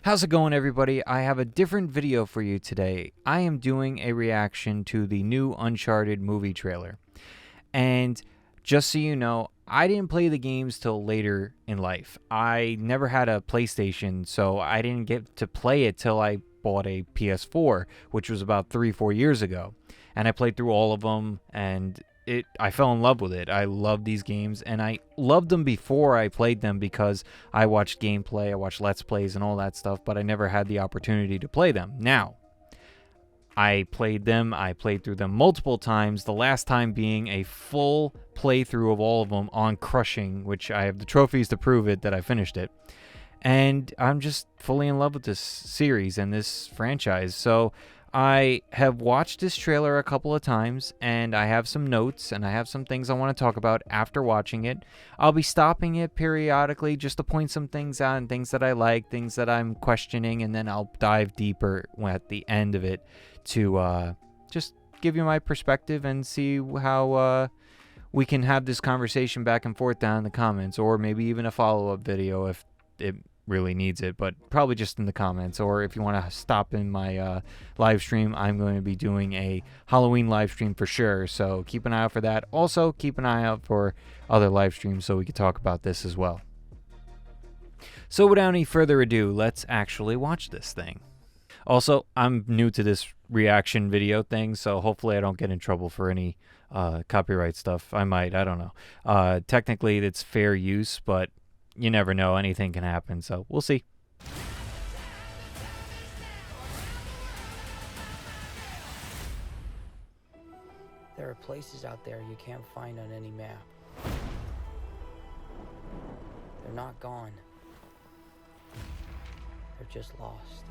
How's it going, everybody? I have a different video for you today. I am doing a reaction to the new Uncharted movie trailer. And just so you know, I didn't play the games till later in life. I never had a PlayStation, so I didn't get to play it till I bought a PS4, which was about 3-4 years ago. And I played through all of them, and I fell in love with it. I love these games, and I loved them before I played them because I watched gameplay, I watched Let's Plays and all that stuff, but I never had the opportunity to play them. Now, I played through them multiple times, the last time being a full playthrough of all of them on Crushing, which I have the trophies to prove it that I finished it. And I'm just fully in love with this series and this franchise. So I have watched this trailer a couple of times, and I have some notes, and I have some things I want to talk about after watching it. I'll be stopping it periodically just to point some things out, and things that I like, things that I'm questioning, and then I'll dive deeper at the end of it to just give you my perspective and see how we can have this conversation back and forth down in the comments, or maybe even a follow-up video if it really needs it, but probably just in the comments. Or if you want to stop in my live stream, I'm going to be doing a Halloween live stream for sure, so keep an eye out for that. Also, keep an eye out for other live streams so we can talk about this as well. So without any further ado, let's actually watch this thing. Also, I'm new to this reaction video thing, so hopefully I don't get in trouble for any copyright stuff. I might, I don't know. Technically, it's fair use, but you never know. Anything can happen, so we'll see. There are places out there you can't find on any map. They're not gone. They're just lost.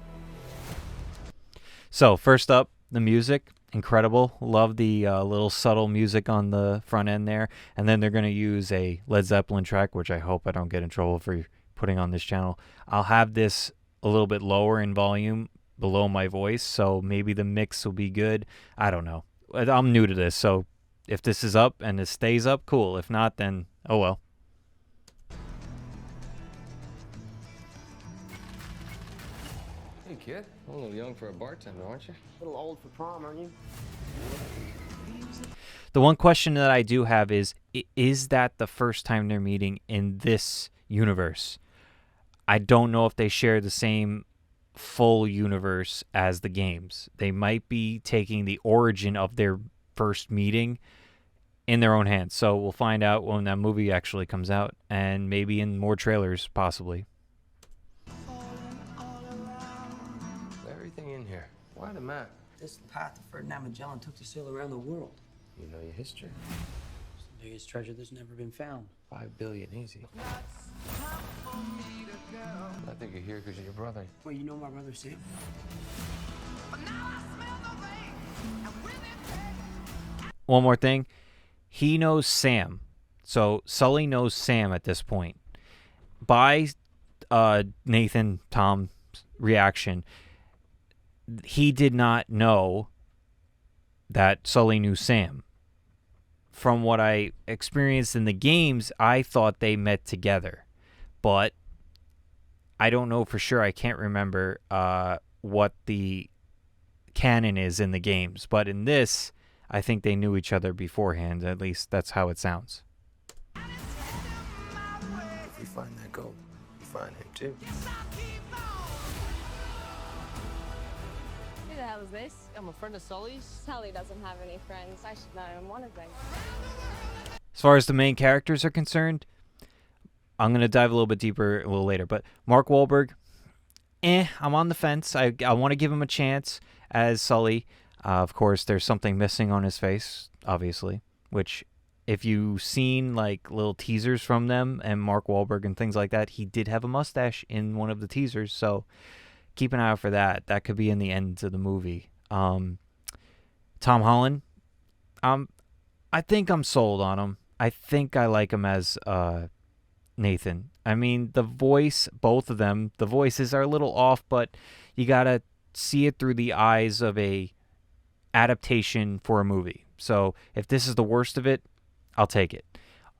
So first up, the music. Incredible. Love the little subtle music on the front end there. And then they're going to use a Led Zeppelin track, which I hope I don't get in trouble for putting on this channel. I'll have this a little bit lower in volume below my voice, so maybe the mix will be good. I don't know. I'm new to this, so if this is up and it stays up, cool. If not, then oh well. Hey, kid. A little young for a bartender, aren't you? A little old for prom, aren't you? The one question that I do have is that the first time they're meeting in this universe? I don't know if they share the same full universe as the games. They might be taking the origin of their first meeting in their own hands. So we'll find out when that movie actually comes out, and maybe in more trailers, possibly. Everything in here. Why the map? This path that Ferdinand Magellan took to sail around the world. You know your history. It's the biggest treasure that's never been found. 5 billion, easy. I think you're here because you're your brother. Well, you know my brother Sam? One more thing. He knows Sam. So Sully knows Sam at this point. By Tom's reaction, he did not know that Sully knew Sam. From what I experienced in the games, I thought they met together. But I don't know for sure. I can't remember what the canon is in the games. But in this, I think they knew each other beforehand. At least that's how it sounds. If you find that gold, you find him too. Who the hell is this? I'm a friend of Sully's. Sully doesn't have any friends. I should know him one of them. As far as the main characters are concerned, I'm going to dive a little bit deeper a little later. But Mark Wahlberg, I'm on the fence. I want to give him a chance as Sully. Of course, there's something missing on his face, obviously, which if you've seen like little teasers from them and Mark Wahlberg and things like that, he did have a mustache in one of the teasers. So keep an eye out for that. That could be in the end of the movie. Tom Holland, I think I'm sold on him. I think I like him as Nathan. I mean, the voice, both of them, the voices are a little off, but you got to see it through the eyes of a adaptation for a movie. So if this is the worst of it, I'll take it.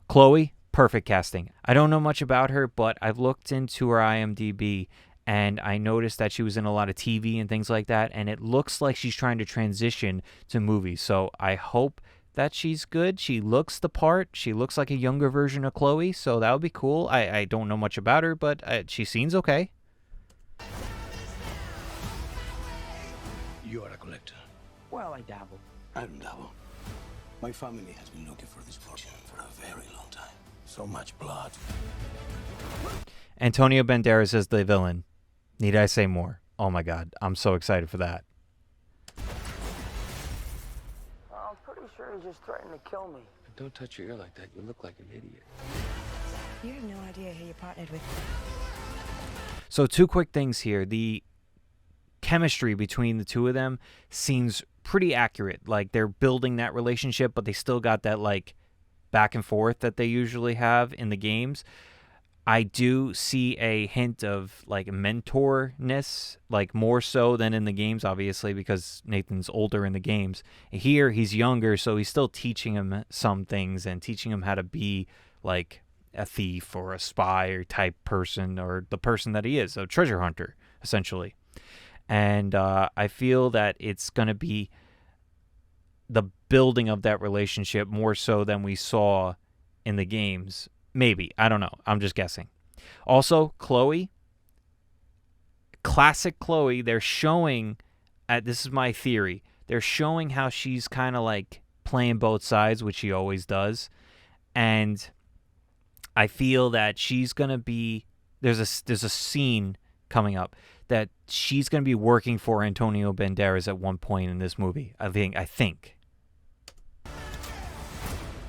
Chloe, perfect casting. I don't know much about her, but I've looked into her IMDb, and I noticed that she was in a lot of TV and things like that, and it looks like she's trying to transition to movies. So I hope that she's good. She looks the part. She looks like a younger version of Chloe, so that would be cool. I don't know much about her, but she seems okay. You are a collector. Well, I dabble. I don't dabble. My family has been looking for this fortune for a very long time. So much blood. Antonio Banderas is the villain. Need I say more? Oh my God, I'm so excited for that. I'm pretty sure he just threatened to kill me. Don't touch your ear like that. You look like an idiot. You have no idea who you partnered with. So 2 quick things here. The chemistry between the two of them seems pretty accurate. Like they're building that relationship, but they still got that like back and forth that they usually have in the games. I do see a hint of like mentorness, like more so than in the games, obviously, because Nathan's older in the games. Here, he's younger, so he's still teaching him some things and teaching him how to be like a thief or a spy or type person, or the person that he is, a treasure hunter, essentially. And I feel that it's going to be the building of that relationship more so than we saw in the games. Maybe. I don't know. I'm just guessing. Also, Chloe. Classic Chloe. They're showing, this is my theory, they're showing how she's kind of like playing both sides, which she always does. And I feel that she's going to be, there's a scene coming up that she's going to be working for Antonio Banderas at one point in this movie. I think.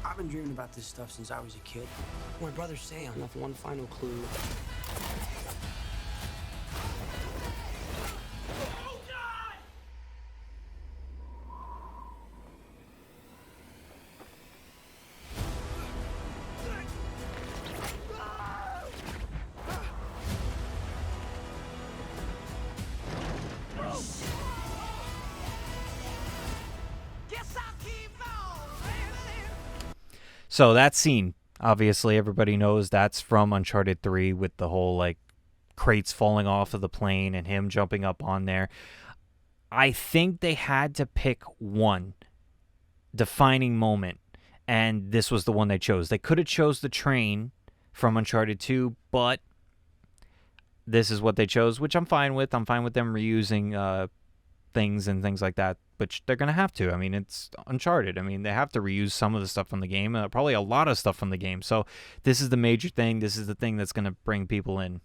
I've been dreaming about this stuff since I was a kid. My brother Sam left one final clue. So that scene, obviously everybody knows that's from Uncharted 3 with the whole like crates falling off of the plane and him jumping up on there. I think they had to pick one defining moment, and this was the one they chose. They could have chose the train from Uncharted 2, but this is what they chose, which I'm fine with. I'm fine with them reusing things and things like that, but they're going to have to. I mean, it's Uncharted. I mean, they have to reuse some of the stuff from the game, probably a lot of stuff from the game. So this is the major thing. This is the thing that's going to bring people in.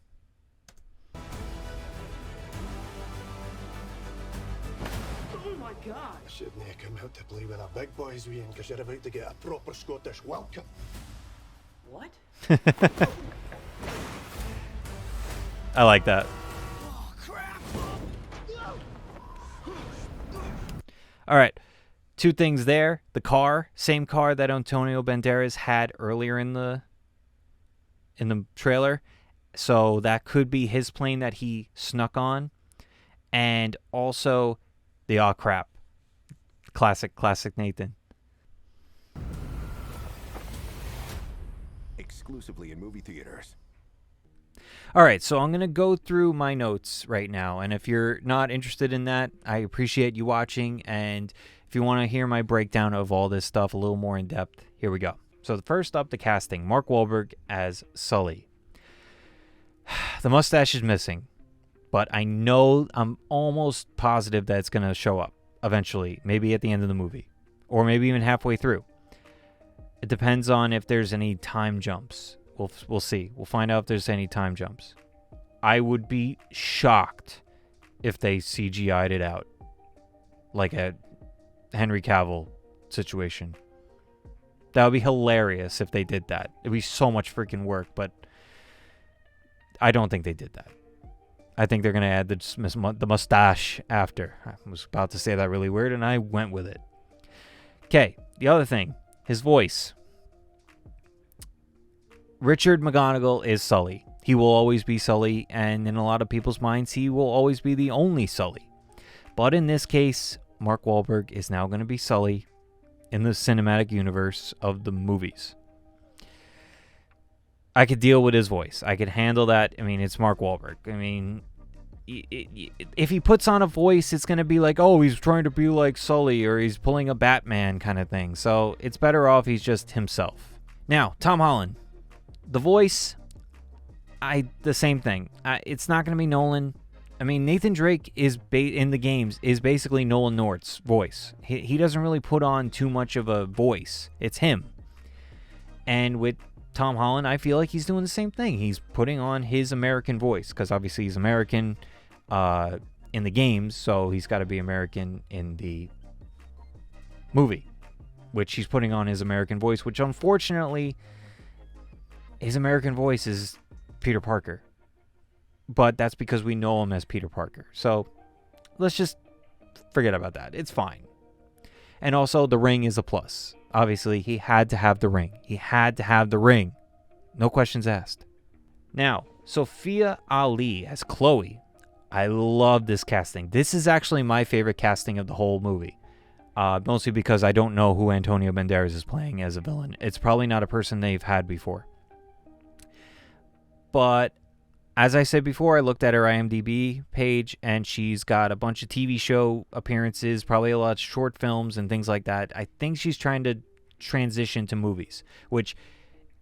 Oh my God! I shouldn't have come out to play with the big boys, Ian, because you're about to get a proper Scottish welcome. What? I like that. Oh crap! All right. 2 things there. The car, same car that Antonio Banderas had earlier in the trailer. So that could be his plane that he snuck on. And also the aw crap. Classic Nathan. Exclusively in movie theaters. All right, so I'm going to go through my notes right now, and if you're not interested in that, I appreciate you watching, and if you want to hear my breakdown of all this stuff a little more in depth, here we go. So first up, the casting. Mark Wahlberg as Sully. The mustache is missing, but I'm almost positive that it's going to show up eventually, maybe at the end of the movie, or maybe even halfway through. It depends on if there's any time jumps. We'll see. We'll find out if there's any time jumps. I would be shocked if they CGI'd it out. Like a Henry Cavill situation. That would be hilarious if they did that. It'd be so much freaking work, but I don't think they did that. I think they're going to add the mustache after. I was about to say that really weird, and I went with it. Okay, the other thing. His voice. Richard McGonagle is Sully. He will always be Sully, and in a lot of people's minds, he will always be the only Sully. But in this case, Mark Wahlberg is now going to be Sully in the cinematic universe of the movies. I could deal with his voice. I could handle that. I mean, it's Mark Wahlberg. I mean, if he puts on a voice, it's going to be like, oh, he's trying to be like Sully, or he's pulling a Batman kind of thing. So it's better off he's just himself. Now, Tom Holland, the voice, the same thing. It's not going to be Nolan. I mean, Nathan Drake is in the games is basically Nolan North's voice. He doesn't really put on too much of a voice. It's him. And with Tom Holland, I feel like he's doing the same thing. He's putting on his American voice, because obviously he's American in the games, so he's got to be American in the movie, which he's putting on his American voice, which unfortunately his American voice is Peter Parker. But that's because we know him as Peter Parker. So let's just forget about that. It's fine. And also, the ring is a plus. Obviously, he had to have the ring. He had to have the ring. No questions asked. Now, Sophia Ali as Chloe. I love this casting. This is actually my favorite casting of the whole movie. Mostly because I don't know who Antonio Banderas is playing as a villain. It's probably not a person they've had before. But as I said before, I looked at her IMDb page, and she's got a bunch of TV show appearances, probably a lot of short films and things like that. I think she's trying to transition to movies, which,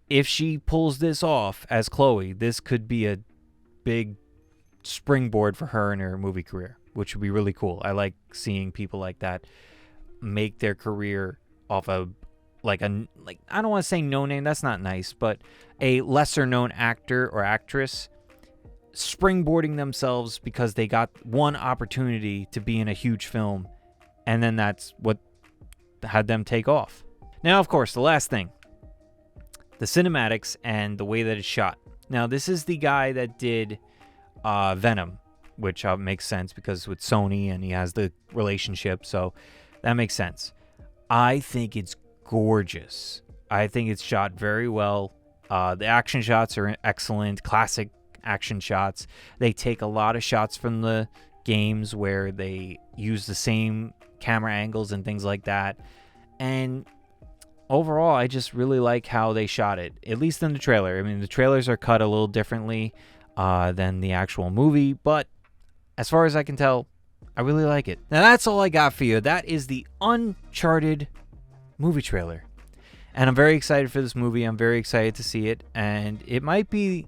if she pulls this off as Chloe, this could be a big springboard for her in her movie career, which would be really cool. I like seeing people like that make their career off of I don't want to say no name, that's not nice, but a lesser known actor or actress springboarding themselves because they got one opportunity to be in a huge film, and then that's what had them take off. Now, of course, the last thing, the cinematics and the way that it's shot. Now, this is the guy that did Venom, which makes sense because with Sony and he has the relationship, so that makes sense. I think it's gorgeous. I think it's shot very well. The action shots are excellent, classic action shots. They take a lot of shots from the games where they use the same camera angles and things like that. And overall, I just really like how they shot it, at least in the trailer. I mean, the trailers are cut a little differently than the actual movie, but as far as I can tell, I really like it. Now, that's all I got for you. That is the Uncharted movie trailer. And I'm very excited for this movie. I'm very excited to see it. And it might be,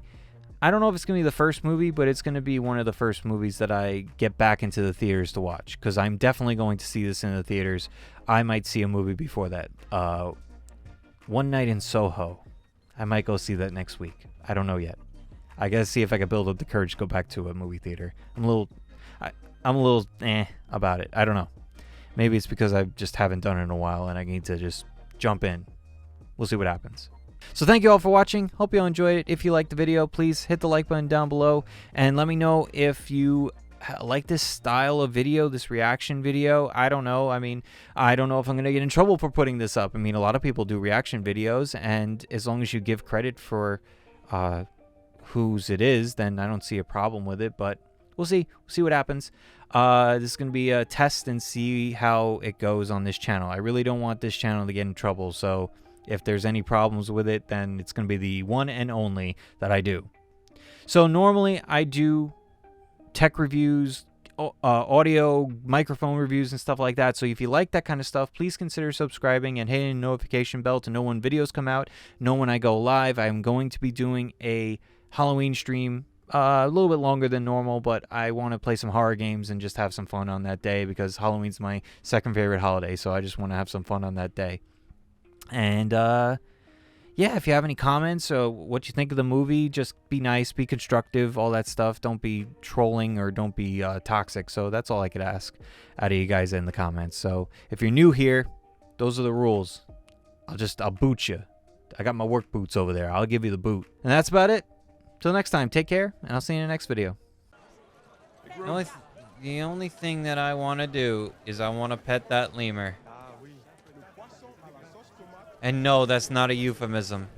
I don't know if it's going to be the first movie, but it's going to be one of the first movies that I get back into the theaters to watch, because I'm definitely going to see this in the theaters. I might see a movie before that. One Night in Soho. I might go see that next week. I don't know yet. I got to see if I can build up the courage to go back to a movie theater. I'm a little about it. I don't know. Maybe it's because I just haven't done it in a while and I need to just jump in. We'll see what happens. So thank you all for watching. Hope you all enjoyed it. If you liked the video, please hit the like button down below and let me know if you like this style of video, this reaction video. I don't know. I mean, I don't know if I'm going to get in trouble for putting this up. I mean, a lot of people do reaction videos, and as long as you give credit for whose it is, then I don't see a problem with it, but we'll see. We'll see what happens. This is going to be a test and see how it goes on this channel. I really don't want this channel to get in trouble, so if there's any problems with it, then it's going to be the one and only that I do. So normally I do tech reviews, audio, microphone reviews, and stuff like that. So if you like that kind of stuff, please consider subscribing and hitting the notification bell to know when videos come out, know when I go live. I'm going to be doing a Halloween stream, a little bit longer than normal, but I want to play some horror games and just have some fun on that day because Halloween's my second favorite holiday, so I just want to have some fun on that day. And yeah, if you have any comments or what you think of the movie, just be nice, be constructive, all that stuff. Don't be trolling or don't be toxic. So that's all I could ask out of you guys in the comments. So if you're new here, those are the rules. I'll boot you. I got my work boots over there. I'll give you the boot. And that's about it. Till next time, take care, and I'll see you in the next video. The only thing that I want to do is I want to pet that lemur. And no, that's not a euphemism.